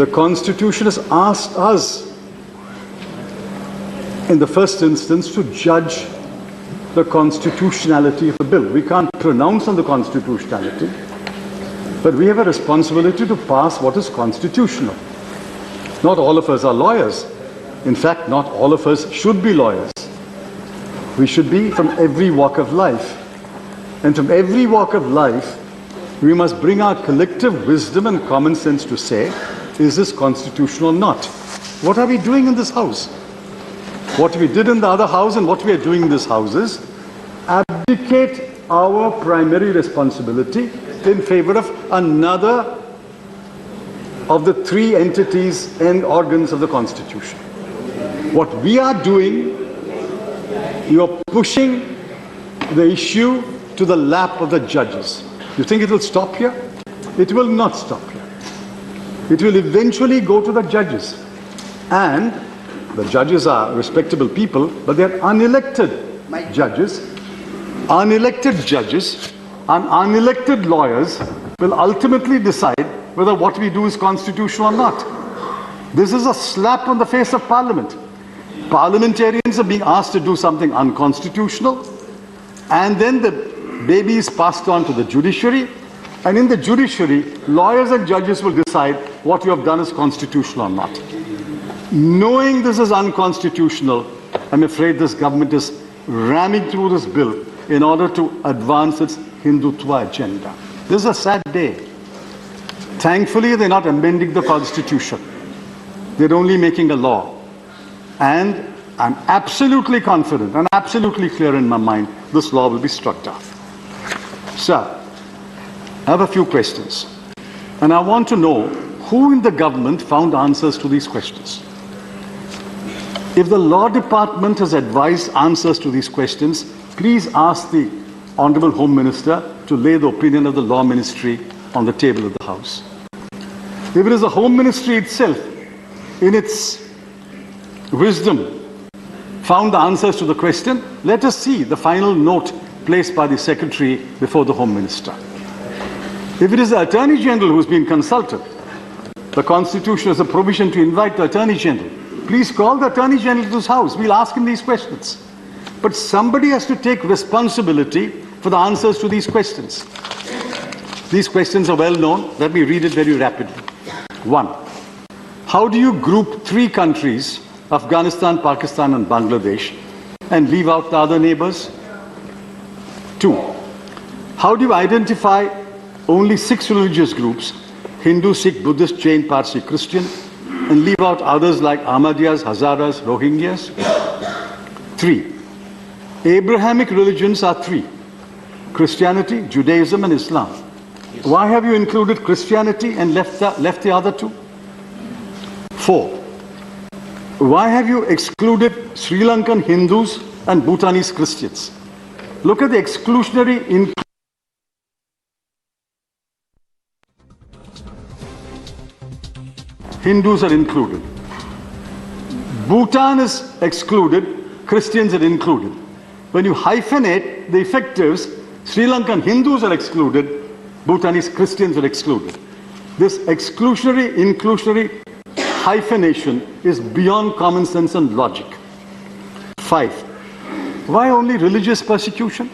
The Constitution has asked us, in the first instance, to judge the constitutionality of a bill. We can't pronounce on the constitutionality, but we have a responsibility to pass what is constitutional. Not all of us are lawyers. In fact, not all of us should be lawyers. We should be from every walk of life. And from every walk of life, we must bring our collective wisdom and common sense to say, is this constitutional or not? What are we doing in this house? What we did in the other house and what we are doing in this house is abdicate our primary responsibility in favor of another of the three entities and organs of the Constitution. What we are doing, you are pushing the issue to the lap of the judges. You think it will stop here? It will not stop here. It will eventually go to the judges. And the judges are respectable people, but they are unelected judges. Unelected judges and unelected lawyers will ultimately decide whether what we do is constitutional or not. This is a slap on the face of Parliament. Parliamentarians are being asked to do something unconstitutional, and then the baby is passed on to the judiciary, and in the judiciary, lawyers and judges will decide what you have done is constitutional or not. Knowing this is unconstitutional, I'm afraid this government is ramming through this bill in order to advance its Hindutva agenda. This is a sad day. Thankfully, they're not amending the Constitution. They're only making a law. And I'm absolutely confident and absolutely clear in my mind this law will be struck down. Sir, I have a few questions. And I want to know who in the government found answers to these questions. If the Law Department has advised answers to these questions, please ask the Honorable Home Minister to lay the opinion of the Law Ministry on the table of the House. If it is the Home Ministry itself, in its wisdom, found the answers to the question, let us see the final note placed by the Secretary before the Home Minister. If it is the Attorney General who has been consulted, the Constitution has a provision to invite the Attorney General. Please call the Attorney General to this House. We'll ask him these questions. But somebody has to take responsibility for the answers to these questions. These questions are well known. Let me read it very rapidly. 1. How do you group three countries, Afghanistan, Pakistan, and Bangladesh, and leave out the other neighbors? 2. How do you identify only 6 religious groups, Hindu, Sikh, Buddhist, Jain, Parsi, Christian, and leave out others like Ahmadiyas, Hazaras, Rohingyas? 3. Abrahamic religions are 3. Christianity, Judaism, and Islam. Why have you included Christianity and left the other 2? 4. Why have you excluded Sri Lankan Hindus and Bhutanese Christians? Look at the exclusionary inclusion. Hindus are included. Bhutan is excluded, Christians are included. When you hyphenate the effectives, Sri Lankan Hindus are excluded, Bhutanese Christians are excluded. This exclusionary, inclusionary hyphenation is beyond common sense and logic. 5. Why only religious persecution?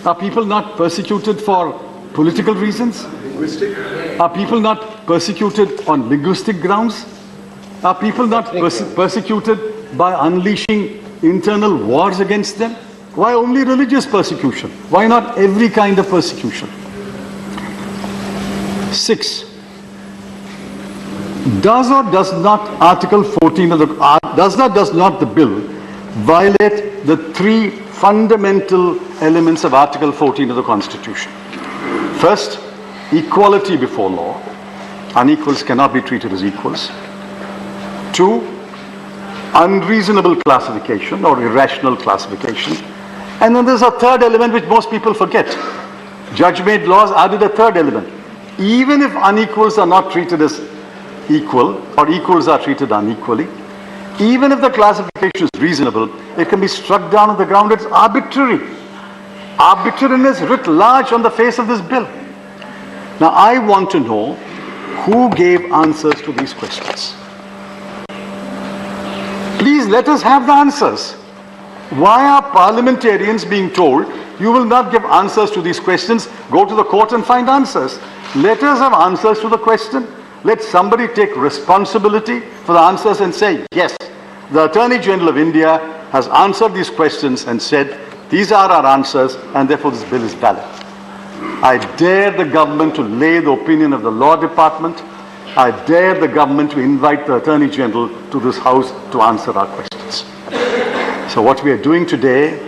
Are people not persecuted for political reasons? Linguistic? Are people not persecuted on linguistic grounds? Are people not persecuted by unleashing internal wars against them? Why only religious persecution? Why not every kind of persecution? 6. Does or does not Article 14 of the does not the bill violate the 3 fundamental elements of Article 14 of the Constitution? First, equality before law. Unequals cannot be treated as equals. 2, unreasonable classification or irrational classification. And then there's a third element which most people forget. Judge-made laws added a third element. Even if unequals are not treated as equal or equals are treated unequally, even if the classification is reasonable, it can be struck down on the ground it's arbitrary. Arbitrariness writ large on the face of this bill. Now I want to know who gave answers to these questions. Please let us have the answers. Why are parliamentarians being told, you will not give answers to these questions, go to the court and find answers? Let us have answers to the question. Let somebody take responsibility for the answers and say, yes, the Attorney General of India has answered these questions and said, these are our answers and therefore this bill is valid. I dare the government to lay the opinion of the law department. I dare the government to invite the Attorney General to this house to answer our questions. So what we are doing today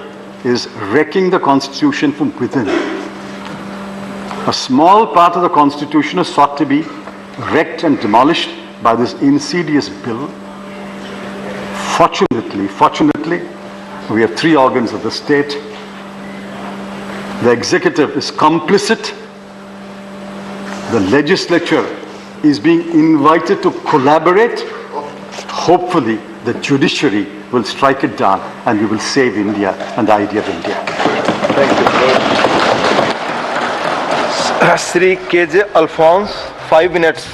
is wrecking the Constitution from within. A small part of the Constitution is sought to be wrecked and demolished by this insidious bill. Fortunately, we have three organs of the state. The executive is complicit. The legislature is being invited to collaborate. Hopefully, the judiciary will strike it down and we will save India and the idea of India. Thank you. Sri KJ Alphonse, 5 minutes.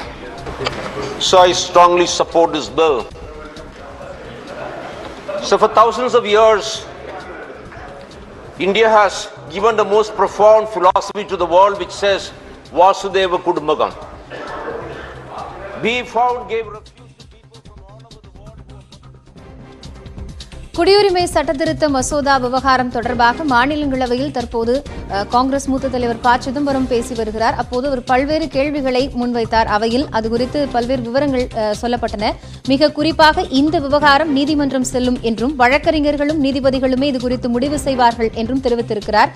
So I strongly support this bill. So for thousands of years, India has given the most profound philosophy to the world which says, Vasudeva Kudumbakam. We found gave refuge to people from all over the world. குடியுரிமை சட்டத்திருத்த மசோதா விவகாரம் தொடர்பாக மாநிலங்களவையில் தற்போது காங்கிரஸ் மூத்த தலைவர் ப. சிதம்பரம் பேசி வருகிறார். அப்போது அவர் பல்வேறு கேள்விகளை முன்வைத்தார் அவையில். அது குறித்து பல்வேறு விவரங்கள் சொல்லப்பட்டன. மிக குறிப்பாக இந்த விவகாரம் நீதிமன்றம் செல்லும் என்றும் வழக்கறிஞர்களும் நீதிபதிகளுமே இது குறித்து முடிவு செய்வார்கள் என்றும் தெரிவித்திருக்கிறார்.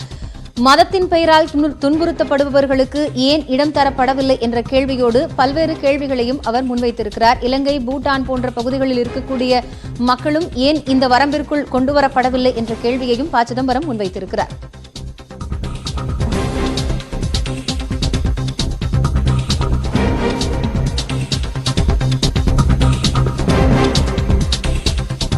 மதத்தின் பெயரால் துன்புறுத்தப்படுபவர்களுக்கு ஏன் இடம் தரப்படவில்லை என்ற கேள்வியோடு பல்வேறு கேள்விகளையும் அவர் முன்வைத்திருக்கிறார். இலங்கை, பூட்டான் போன்ற பகுதிகளில் இருக்கக்கூடிய மக்களும் ஏன் இந்த வரம்பிற்குள் கொண்டுவரப்படவில்லை என்ற கேள்வியையும் ப. சிதம்பரம் முன்வைத்திருக்கிறார்.